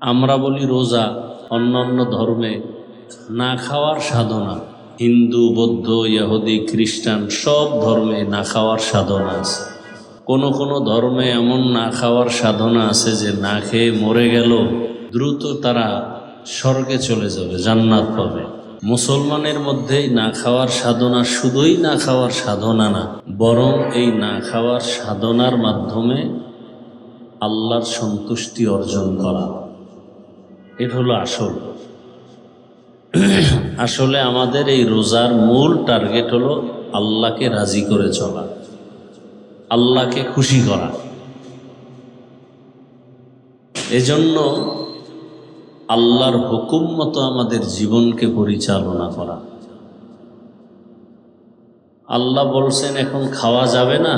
আমরা বলি রোজা, অন্যান্য ধর্মে না খাওয়ার সাধনা। হিন্দু, বৌদ্ধ, ইহুদি, খ্রিস্টান সব ধর্মে না খাওয়ার সাধনা আছে। কোনো কোনো ধর্মে এমন না খাওয়ার সাধনা আছে যে না খেয়ে মরে গেল দ্রুত তারা স্বর্গে চলে যাবে, জান্নাত পাবে। মুসলমানের মধ্যেই না খাওয়ার সাধনা শুধুই না খাওয়ার সাধনা না, বরং এই না খাওয়ার সাধনার মাধ্যমে আল্লাহর সন্তুষ্টি অর্জন করা, এটা হলো আসল। আসলে আমাদের এই রোজার মূল টার্গেট হলো আল্লাহকে রাজি করে চলা, আল্লাহকে খুশি করা। এজন্য আল্লাহর হুকুম মতো আমাদের জীবনকে পরিচালনা করা। আল্লাহ বলছেন এখন খাওয়া যাবে না,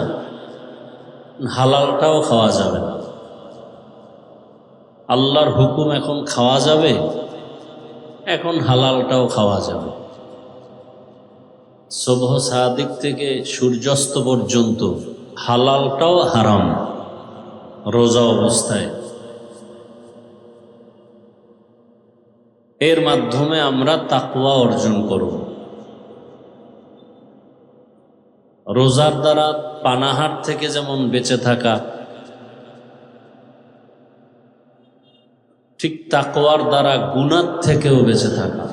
হালালটাও খাওয়া যাবে না। আল্লাহর হুকুম এখন খাওয়া যাবে, এখন হালালটাও খাওয়া যাবে। সুবহ সাদিক থেকে সূর্যাস্ত পর্যন্ত হালালটাও হারাম রোজা অবস্থায়। এর মাধ্যমে আমরা তাকওয়া অর্জন করব। রোজার দ্বারা পানাহার থেকে যেমন বেঁচে থাকা, ঠিক তাকওয়ার দ্বারা গুনাহ থেকেও বেঁচে থাকা।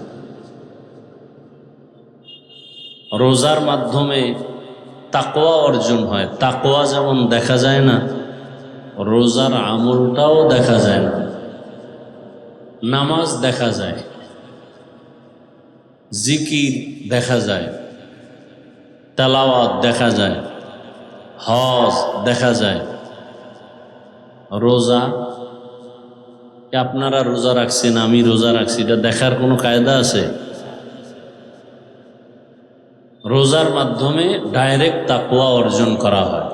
রোজার মাধ্যমে তাকওয়া অর্জন হয়। তাকওয়া যেমন দেখা যায় না, রোজার আমলটাও দেখা যায় না। নামাজ দেখা যায়, জিকির দেখা যায়, তেলাওয়াত দেখা যায়, হজ দেখা যায়। রোজা, আপনারা রোজা রাখছেন, আমি রোজা রাখছি, এটা দেখার কোনো কায়দা আছে? রোজার মাধ্যমে ডাইরেক্ট তাকওয়া অর্জন করা হয়।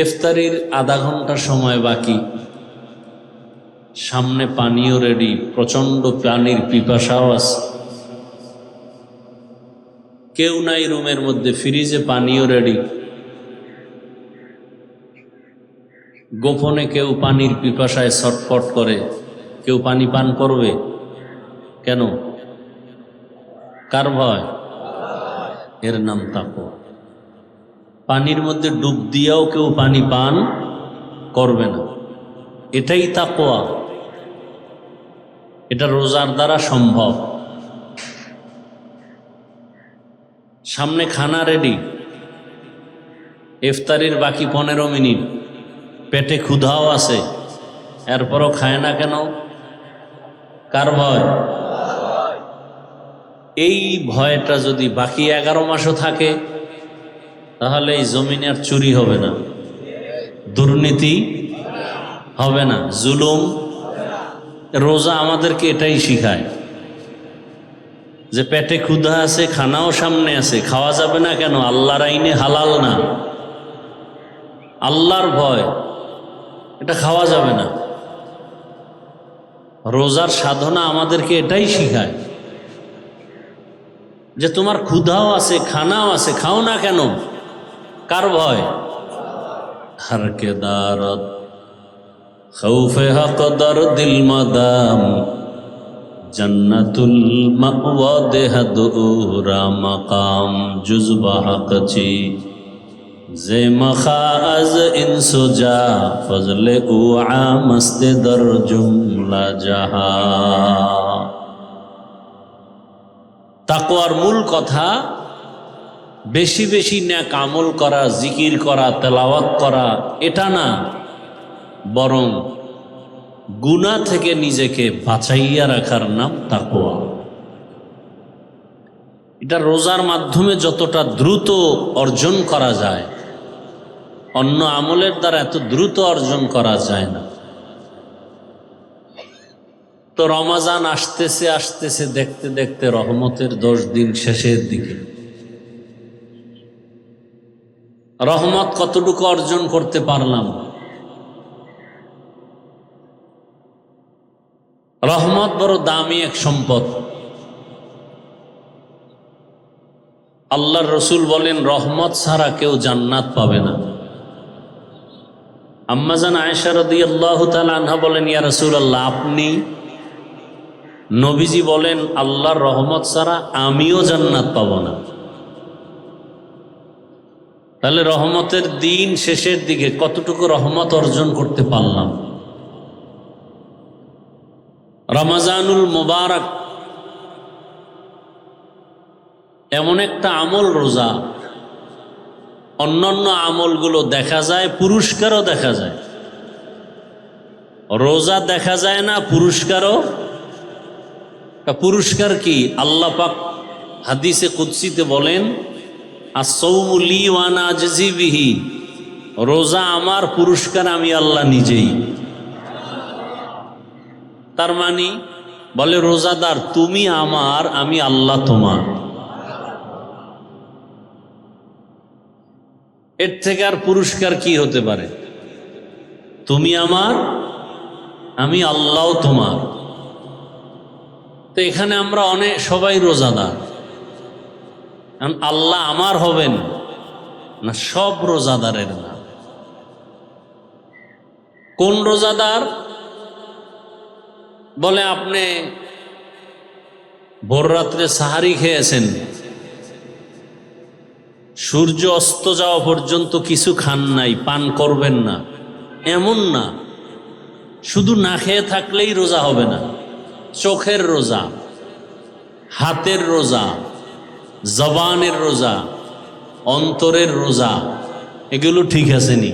ইফতারির আধা ঘন্টা সময় বাকি, সামনে পানীয় রেডি, প্রচণ্ড পানির পিপাসাও আছে, কেউ নাই রুমের মধ্যে, ফ্রিজে পানীয় রেডি। গোপনে কেউ পানির পিপাসায় ছটফট করে, কেউ পানি পান করবে কেন? কার ভয়? এর নাম তাকওয়া। পানির মধ্যে ডুব দিয়েও কেউ পানি পান করবে না, এটাই তাকওয়া। এটা রোজার দ্বারা সম্ভব। সামনে খানা রেডি, ইফতারির বাকি 15 মিনিট, পেটে ক্ষুধাও আছে, এরপরও খায় না কেন? কার ভয়? এই ভয়টা যদি বাকি 11 মাসও থাকে, তাহলে এই জমিনে আর চুরি হবে না, দুর্নীতি হবে না, জুলুম। রোজা আমাদেরকে এটাই শিখায় যে পেটে ক্ষুধা আছে, খানাও সামনে আছে, খাওয়া যাবে না কেন? আল্লাহর আইনে হালাল না, আল্লাহর ভয়, এটা খাওয়া যাবে না। রোজার সাধনা আমাদেরকে এটাই শিখায় যে তোমার ক্ষুধাও আছে, খানাও আছে, খাও না কেন? কার ভয়? হরকে দারত খৌফে হক দর দিল মাদাম জন্নতুল মাওয়া দেহদুরা মাকাম জুজবা হকচি যে মখাজ ইনসুজা ফজলে উ আমস্তে দর জুমলা জাহা। তাকওয়ার মূল কথা বেশি বেশি নেক আমল করা, জিকির করা, তেলাওয়াত করা, এটা না, বরং গুনাহ থেকে নিজেকে বাঁচাইয়া রাখার নাম তাকওয়া। এটা রোজার মাধ্যমে যতটা দ্রুত অর্জন করা যায়, অন্য আমলের দ্বারা এত দ্রুত অর্জন করা যায় না। তো রমাজান আসতেছে আসতেছে, দেখতে দেখতে রহমতের 10 দিন শেষের দিকে। রহমত কতটুকু অর্জন করতে পারলাম? রহমত বড় দামি এক সম্পদ। আল্লাহর রসুল বলেন রহমত ছাড়া কেউ জান্নাত পাবে না। আম্মাজান আয়েশা রাদিয়াল্লাহু তাআলা আনহা বলেন, ইয়া রাসূলুল্লাহ, আপনি নবীজি বলেন আল্লাহর রহমত ছাড়া আমিও জান্নাত পাব না। তাহলে রহমতের দিন শেষের দিকে কতটুকু রহমত অর্জন করতে পারলাম? রমজানুল মুবারক এমন একটা আমল, রোজা, অন্যান্য আমলগুলো দেখা যায়, পুরস্কারও দেখা যায়, রোজা দেখা যায় না, পুরস্কারও। পুরস্কার কি? আল্লাহ পাক হাদিসে কুদসিতে বলেন, আস-সাওমু লি ওয়া আনা আজজি বিহি, রোজা আমার, পুরস্কার আমি আল্লাহ নিজেই। তার মানে বলে রোজাদার, তুমি আমার, আমি আল্লাহ তোমার। এর থেকে আর পুরস্কার কি হতে পারে? তুমি আমার, আমি আল্লাহ তোমার। তো এখানে আমরা সবাই রোজাদার, আল্লাহ আমার হবেন না, সব রোজাদারের না। কোন রোজাদার? বলে আপনি ভোর রাত্রে সাহারি খেয়েছেন, সূর্য অস্ত যাওয়া পর্যন্ত কিছু খান নাই, পান করবেন না, এমন না। শুধু না খেয়ে থাকলেই রোজা হবে না। চোখের রোজা, হাতের রোজা, জবানের রোজা, অন্তরের রোজা, এগুলো ঠিক আছে নি?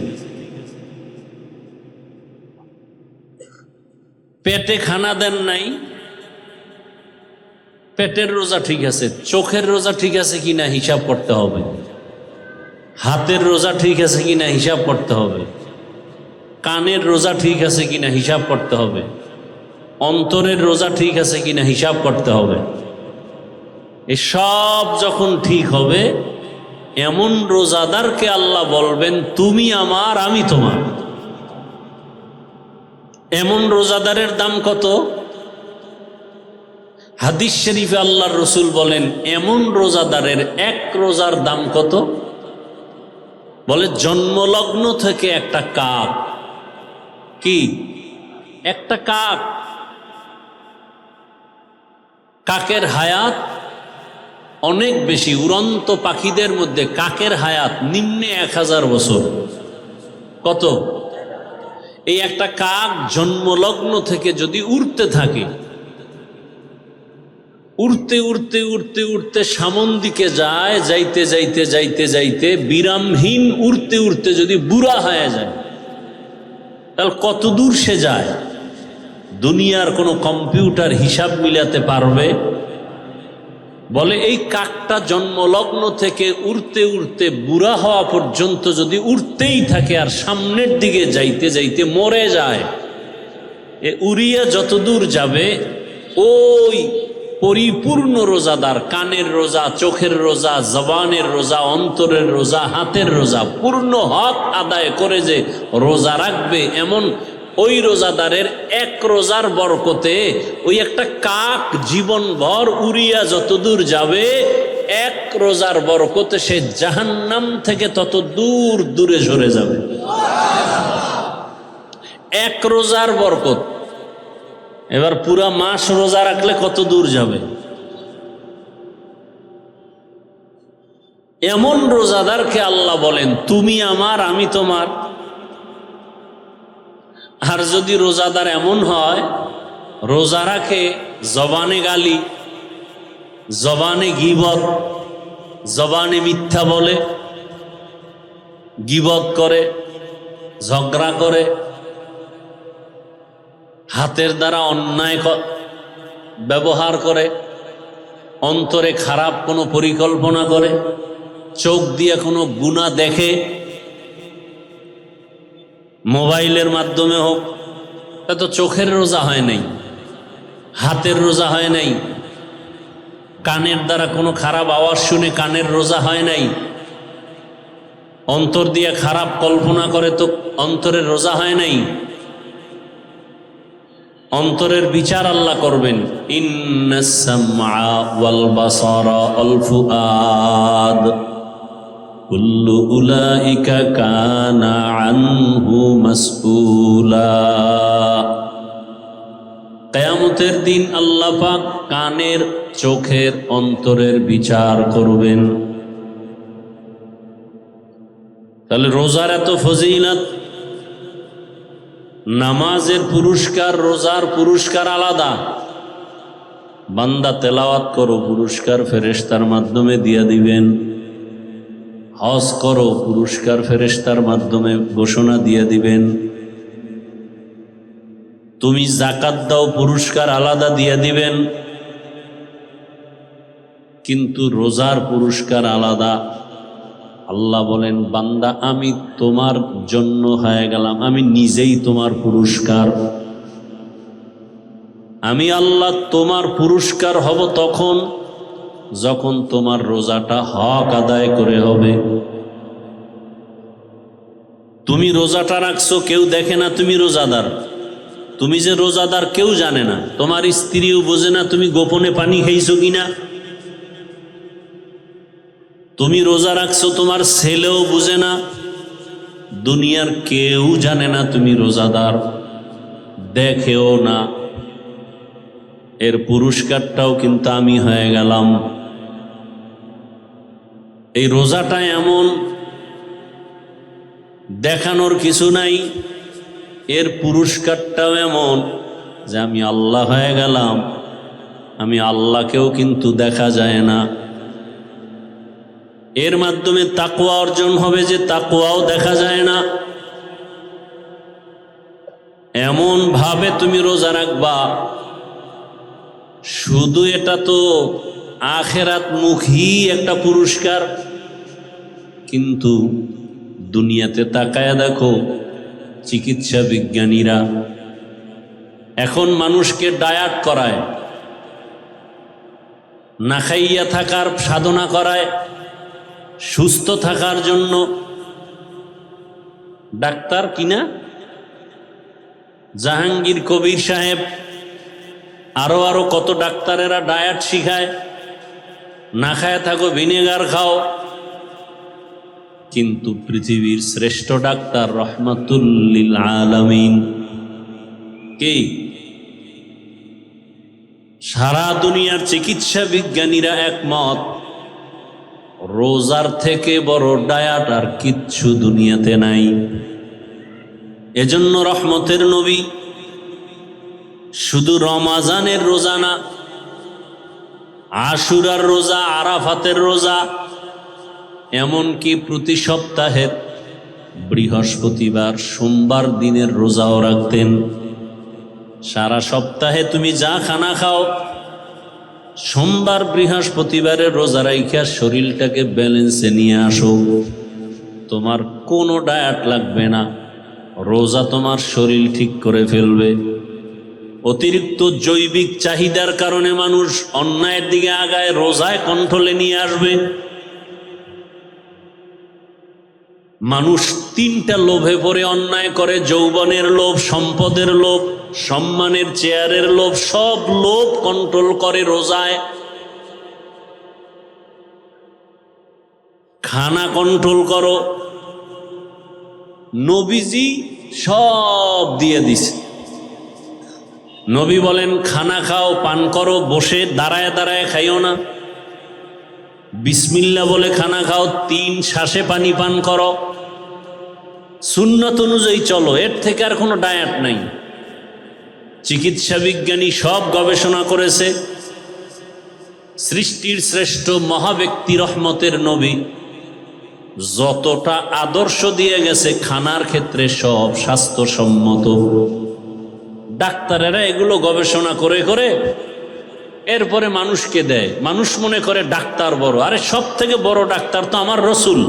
পেটে খানা দেন নাই, পেটের রোজা ঠিক আছে। চোখের রোজা ঠিক আছে কিনা হিসাব করতে হবে। হাতের রোজা ঠিক আছে কিনা হিসাব করতে হবে। কানের রোজা ঠিক আছে কিনা হিসাব করতে হবে। অন্তরের রোজা ঠিক আছে কিনা হিসাব করতে হবে। এসব যখন ঠিক হবে, এমন রোজাদারকে আল্লাহ বলবেন, তুমি আমার, আমি তোমার। এমন রোজাদারের দাম কত? হাদিস শরীফে আল্লাহর রসুল বলেন, এমন রোজাদারের এক রোজার দাম কত? বলে জন্মলগ্ন থেকে একটা কাক। কি? একটা কাক। কাকের হায়াত অনেক বেশি। উড়ন্ত পাখিদের মধ্যে কাকের হায়াত নিম্নে 1000 বছর। কত? এই একটা কাক জন্মলগ্ন থেকে যদি উড়তে থাকে, উড়তে উড়তে উড়তে উড়তে সামন দিকে যায়, যাইতে যাইতে যাইতে যাইতে বিরামহীন উড়তে উড়তে যদি বুড়া হয়ে যায়, তাহলে কত দূর সে যায়? দুনিয়ার কোনো কম্পিউটার হিসাব মিলাতে পারবে? বলে এই কাকটা জন্মলগ্ন থেকে উড়তে উড়তে বুড়া হওয়া পর্যন্ত যদি উড়তেই থাকে আর সামনের দিকে যাইতে যাইতে মরে যায়, এ উড়িয়া যত দূর যাবে, ওই পরিপূর্ণ রোজাদার, কানের রোজা, চোখের রোজা, জবানের রোজা, অন্তরের রোজা, হাতের রোজা, পূর্ণ হক আদায় করে যে রোজা রাখবে, এমন ওই রোজাদারের এক রোজার বরকতে ওই একটা কাক জীবনভর উড়িয়া যত দূর যাবে, এক রোজার বরকতে সে জাহান্নাম থেকে তত দূর দূরে সরে যাবে। এক রোজার বরকত। এবার পুরা মাস রোজা রাখলে কত দূর যাবে? এমন রোজাদারকে আল্লাহ বলেন, তুমি আমার, আমি তোমার। আর যদি রোজাদার এমন হয়, রোজা রাখে, জবানে গালি, জবানে গীবত, জবানে মিথ্যা বলে, গীবত করে, ঝগড়া করে, হাতের দ্বারা অন্যায় ব্যবহার করে, অন্তরে খারাপ কোনো পরিকল্পনা করে, চোখ দিয়ে কোনো গুনাহ দেখে, মোবাইলের মাধ্যমে হোক, তা তো চোখের রোজা হয় নাই, হাতের রোজা হয় নাই, কানের দ্বারা কোনো খারাপ আওয়াজ শুনে কানের রোজা হয় নাই, অন্তর দিয়ে খারাপ কল্পনা করে তো অন্তরের রোজা হয় নাই। অন্তরের বিচার আল্লাহ করবেন। ইন্নাস সামআ ওয়াল বাসারা ওয়াল ফুআদ, কুল্লু উলাইকা কানা আনহু মাসউলা। কিয়ামতের দিন আল্লাহ পাক কানের, চোখের, অন্তরের বিচার করবেন। তাহলে রোজার এত ফজিলত, নামাজের পুরস্কার, রোজার পুরস্কার আলাদা। বান্দা তেলাওয়াত করো, পুরস্কার ফেরেশতার মাধ্যমে দিয়ে দিবেন। হজ করো, পুরস্কার ফেরেশতার মাধ্যমে ঘোষণা দিয়ে দিবেন। তুমি যাকাত দাও, পুরস্কার আলাদা দিয়ে দিবেন। কিন্তু রোজার পুরস্কার আলাদা। আল্লাহ বলেন, বান্দা আমি তোমার জন্য হয়ে গেলাম, আমি নিজেই তোমার পুরস্কার। আমি আল্লাহ তোমার পুরস্কার হব তখন যখন তোমার রোজাটা হক আদায় করে হবে। তুমি রোজাটা রাখছো, কেউ দেখে না তুমি রোজাদার। তুমি যে রোজাদার কেউ জানে না, তোমার স্ত্রীও বোঝে না তুমি গোপনে পানি খেয়েছো কিনা। তুমি রোজা রাখছো, তোমার ছেলেও বুঝে না, দুনিয়ার কেউ জানে না তুমি রোজাদার, দেখেও না। এর পুরস্কারটাও কিন্তু আমি হয়ে গেলাম। এই রোজাটা এমন, দেখানোর কিছু নাই। এর পুরস্কারটাও এমন যে আমি আল্লাহ হয়ে গেলাম। আমি আল্লাহকেও কিন্তু দেখা যায় না। এর মাধ্যমে তাকওয়া অর্জন হবে, যে তাকওয়াও দেখা যায় না। এমন ভাবে তুমি রোজা রাখবা, শুধু এটা তো আখেরাত মুখী একটা পুরস্কার, কিন্তু দুনিয়াতে তাকায়া দেখো, চিকিৎসা বিজ্ঞানীরা এখন মানুষকে ডায়েট করায়, না খাইয়া থাকার সাধনা করায়, সুস্থ থাকার জন্য। ডাক্তার কিনা জাহাঙ্গীর কবির সাহেব, আরো কত ডাক্তারেরা ডায়েট শিখায়, না খায় থাকো, ভিনেগার খাও। কিন্তু পৃথিবীর শ্রেষ্ঠ ডাক্তার রহমাতুল লিল আলামিন কে? সারা দুনিয়ার চিকিৎসা বিজ্ঞানীরা একমত, রোজার থেকে বড় ডায়েট আর কিচ্ছু দুনিয়াতে নাই। এজন্য রহমতের নবী শুধু রমাজানের রোজা না, আশুরার রোজা, আরাফাতের রোজা, এমনকি প্রতি সপ্তাহের বৃহস্পতিবার, সোমবার দিনের রোজাও রাখতেন। সারা সপ্তাহে তুমি যা খানা খাও, সোমবার বৃহস্পতিবারের রোজা রাইখা শরীরটাকে ব্যালেন্সে নিয়ে আসো। তোমার কোনো ডায়েট লাগবে না, রোজা তোমার শরীর ঠিক করে ফেলবে। অতিরিক্ত জৈবিক চাহিদার কারণে মানুষ অন্যায়ের দিকে আগায়, রোজায় কন্ট্রোলে নিয়ে আসবে। মানুষ তিনটা লোভে পড়ে অন্যায় করে: যৌবনের লোভ, সম্পদের লোভ, সম্মানের চেয়ারের লোভ। সব লোভ কন্ট্রোল করে রোজায়। খানা কন্ট্রোল করো। নবীজি সব দিয়ে দিছে। নবী বলেন, খানা খাও, পান করো, বসে দাঁড়ায় দাঁড়ায় খাইও না। বিসমিল্লাহ বলে খানা খাও, 3 শ্বাসে পানি পান করো। সুন্নত অনুযায়ী চলো, এর থেকে আর কোনো ডায়েট নাই। চিকিৎসা বিজ্ঞানী সব গবেষণা করেছে। সৃষ্টির শ্রেষ্ঠ মহাব্যক্তি রহমতের নবী যতটা আদর্শ দিয়ে গেছে খানার ক্ষেত্রে, সব স্বাস্থ্যসম্মত। ডাক্তারেরা এগুলো গবেষণা করে করে এরপরে মানুষকে দেয়। মানুষ মনে করে ডাক্তার বড়। আরে সব থেকে বড় ডাক্তার তো আমার রসুল।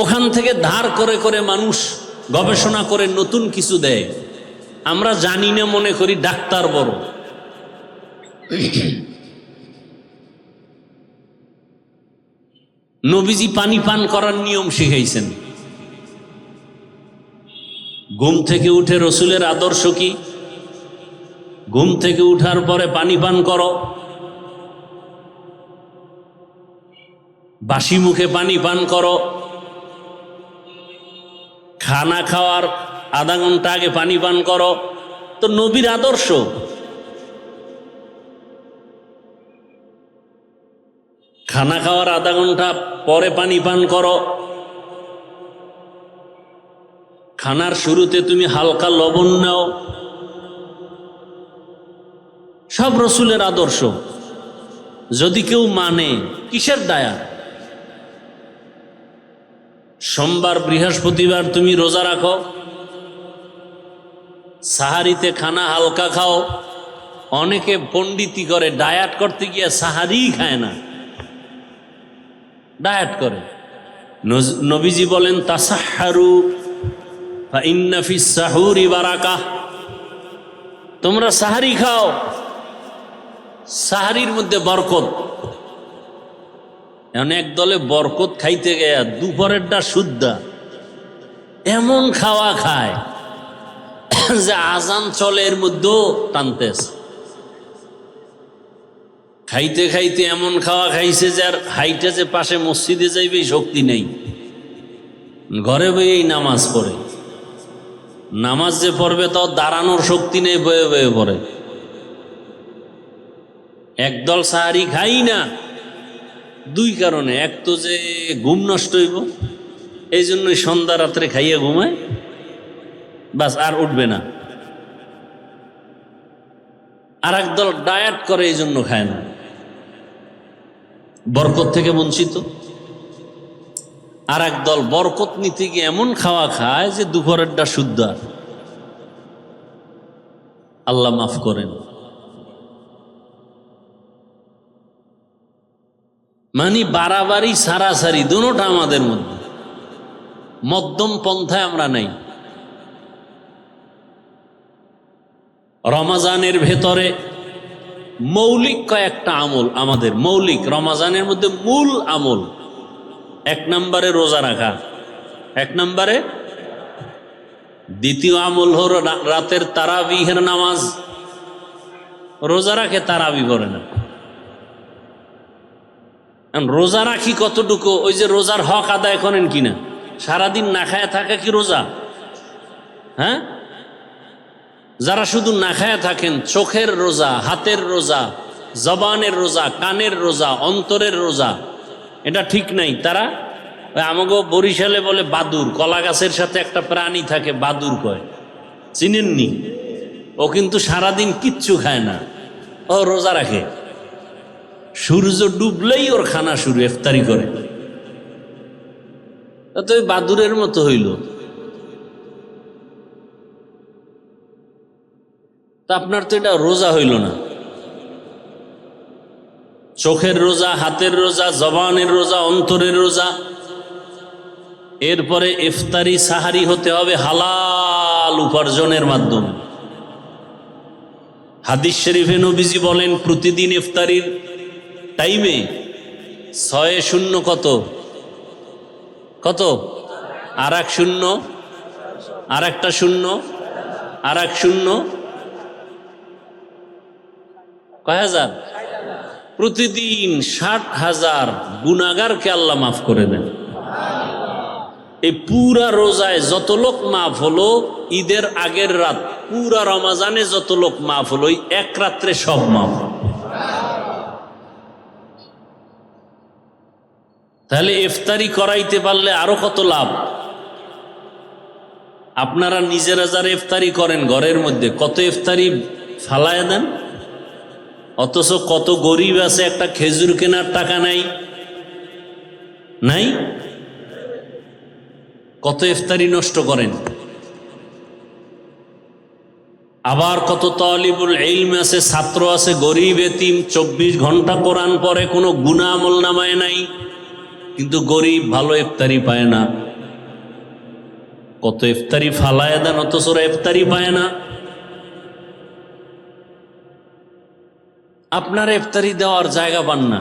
ওখান থেকে ধার করে করে মানুষ গবেষণা করে নতুন কিছু দেয়। আমরা জানি না, মনে করি ডাক্তার বড়। নবীজি পানি পান করার নিয়ম শিখাইছেন। ঘুম থেকে উঠে রসুলের আদর্শ কি? ঘুম থেকে উঠার পরে পানি পান করো। বাসি মুখে পানি পান করো, খানা খাওয়ার আধা ঘন্টা আগে পানি পান করো। তো নবীর আদর্শ। খানা খাওয়ার আধা ঘন্টা পরে পানি পান করো। খানার শুরুতে তুমি হালকা লবণ নাও। সব রসুলের আদর্শ। যদি কেউ মানে, কিসের দায়া? সোমবার বৃহস্পতিবার তুমি রোজা রাখো, সাহারিতে খানা হালকা খাও। অনেকে পণ্ডিতি করে, ডায়াট করতে গিয়ে সাহারিই খায় না, ডায়াট করে। নবীজি বলেন তাসাহহারু ফা ইন্না ফিস সাহুরি বারাকাহ। তোমরা সাহারি খাও, সাহারির মধ্যে বরকত। এখন এক দলে বরকত খাইতে গেয়া দুপুরেরটা শুদ্ধা এমন খাওয়া খায় যে আজান চলে এর মধ্যেও টানতেছে। খাইতে খাইতে এমন খাওয়া খাইছে যার হাইটে যে পাশে মসজিদে যাইবে শক্তি নেই, ঘরে বইয়েই নামাজ পড়ে। নামাজ যে পড়বে তাও দাঁড়ানোর শক্তি নেই, বয়ে বয়ে পড়ে। একদল সাহারি খাই না দুই কারণে। এক তো যে ঘুম নষ্ট হইব, এই জন্যই সন্ধ্যা রাত্রে খাইয়া ঘুমায়, বাস আর উঠবে না। আর একদল ডায়েট করে, এই জন্য খায় না, বরকত থেকে বঞ্চিত। আর একদল বরকত নিতে গিয়ে এমন খাওয়া খায় যে দুপুরেরটা শুদ্ধ। আল্লাহ মাফ করেন। মানে বাড়াবাড়ি সারাসারি দুটোটা আমাদের মধ্যে, মধ্যম পন্থায় আমরা নাই। রমাজানের ভেতরে মৌলিক কয়েকটা আমল আমাদের, মৌলিক রমাজানের মধ্যে মূল আমল। এক নম্বরে রোজা রাখা, এক নম্বরে। দ্বিতীয় আমল হলো রাতের তারাবিহের নামাজ। রোজা রাখে, তারাবি করে না। রোজা রাখি কতটুকু? ওই যে রোজার হক আদায় করেন কিনা? সারাদিন না খায়া থাকা কি রোজা? হ্যাঁ, যারা শুধু না খায়া থাকেন, চোখের রোজা, হাতের রোজা, জবানের রোজা, কানের রোজা, অন্তরের রোজা, এটা ঠিক নাই। তারা আমাকে বরিশালে বলে বাদুর, কলা গাছের সাথে একটা প্রাণী থাকে বাদুর কয়, চিনেননি? ও কিন্তু সারাদিন কিচ্ছু খায় না, ও রোজা রাখে। সূর্য ডুবলেই ওর খানা শুরু, ইফতারি করে। তো ওই বাদুরের মতো হইল। তা আপনার তো এটা রোজা হইল না। চোখের রোজা, হাতের রোজা, জবানের রোজা, অন্তরের রোজা। এরপরে ইফতারি সাহারি হতে হবে হালাল উপার্জনের মাধ্যমে। হাদিস শরীফে নবীজি বলেন প্রতিদিন ইফতারির টাইমে 6 কত কত, আর এক শূন্য, আর একটা শূন্য, আর এক শূন্য, কয় হাজার? প্রতিদিন 60,000 গুনাহগারকে আল্লাহ মাফ করে দেন। এই পুরা রোজায় যত লোক মাফ হলো, ঈদের আগের রাত পুরা রমাজানে যত লোক মাফ হলো, এক রাত্রে সব মাফ। তাহলে ইফতারি করাইতে পারলে আরো কত লাভ। আপনারা নিজেরা যারা ইফতারি করেন ঘরের মধ্যে, কত ইফতারি ফালায় দেন, অথচ কত গরিব আছে একটা খেজুর কেনার টাকা নাই, নাই? কত ইফতারি নষ্ট করেন। আবার কত তালিবুল ইলম আছে, ছাত্র আছে, গরিব এতিম, 24 ঘন্টা কোরআন পড়ে, কোনো গুনাহ আমল নামায় নাই, কিন্তু গরিব, ভালো ইফতারি পায় না। কত ইফতারি ফালায় দেন, অথচ ওরা ইফতারি পায় না। আপনারা ইফতারি দেওয়ার জায়গা পান না,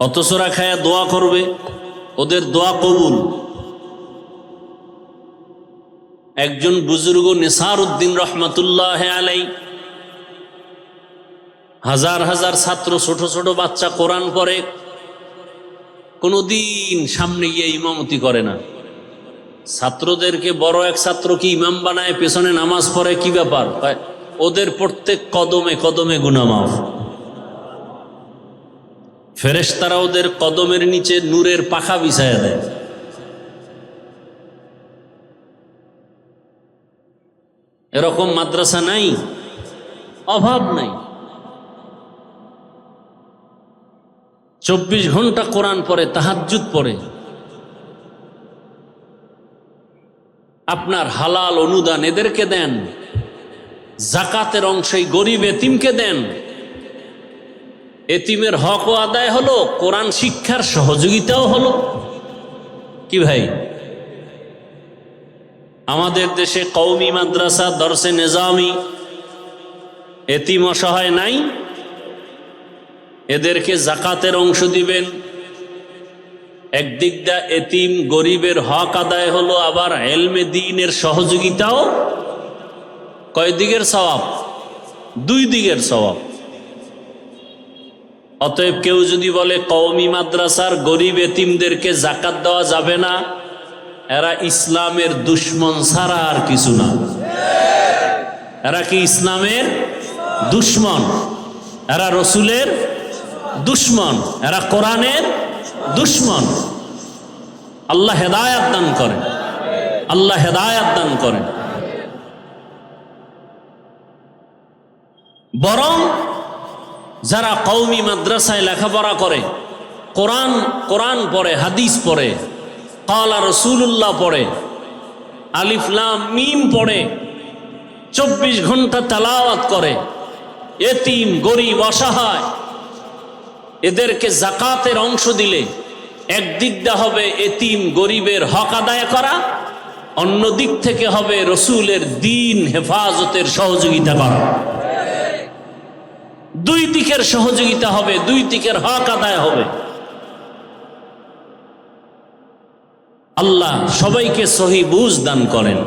অথচ ওরা খায়া দোয়া করবে, ওদের দোয়া কবুল। একজন বুজুর্গ নেসার উদ্দিন রহমতুল্লাহ আলাই হাজার হাজার ছাত্র, ছোট ছোট বাচ্চা কোরআন পড়ে, কোনোদিন সামনে গিয়ে ইমামতি করে না। ছাত্রদেরকে বড় এক ছাত্র কি ইমাম বানায়, পেছনে নামাজ পড়ে, কি ব্যাপার? ওদের প্রত্যেক কদমে কদমে গুনাহ মাফ। ফেরেশতারা ওদের কদমের নিচে নূরের পাখা বিছায়া দেয়। এরকম মাদ্রাসা নাই, অভাব নাই। 24 ঘন্টা কোরআন পড়ে, তাহাজ্জুদ পড়ে। আপনার হালাল অনুদান এদেরকে দেন, জাকাতের অংশই গরিব এতিমকে দেন। এতিমের হকও আদায় হলো, কোরআন শিক্ষার সহযোগিতাও হলো। কি ভাই, আমাদের দেশে কওমি মাদ্রাসা, দরসে নিজামি, এতিম অসহায় নাই? এদেরকে জাকাতের অংশ দিবেন, একদিক দা এতিম গরিবের হক আদায় হলো, আবার ইলমে দ্বীনের সহযোগিতাও। কয় দিকের সওয়াব? 2 দিকের সওয়াব। অতএব কেউ যদি বলে কওমি মাদ্রাসার গরিব এতিমদেরকে জাকাত দেওয়া যাবে না, এরা ইসলামের দুশ্মন ছাড়া আর কিছু না। এরা কি ইসলামের দুশ্মন? এরা রসুলের দুশ্মন, এরা কোরআনের দুশ্মন। আল্লাহ হেদায়াত দান করেন, আল্লাহ হেদায়াত দান করেন। বরং যারা কওমি মাদ্রাসায় লেখাপড়া করে, কোরআন পড়ে, হাদিস পড়ে, ক্বালা রাসূলুল্লাহ পড়ে, আলিফ লাম মিম পড়ে, 24 ঘন্টা তেলাওয়াত করে, এতিম গরিব অসহায় এদেরকে জাকাতের অংশ দিলে একদিক দিয়ে হবে এতিম গরিবের হক আদায় করা, অন্য দিক থেকে হবে রসুলের দ্বীন হেফাজতের সহযোগিতা করা। 2 দিকের সহযোগিতা হবে, 2 দিকের হক আদায় হবে। আল্লাহ সবাইকে সহি বুঝ দান করেন।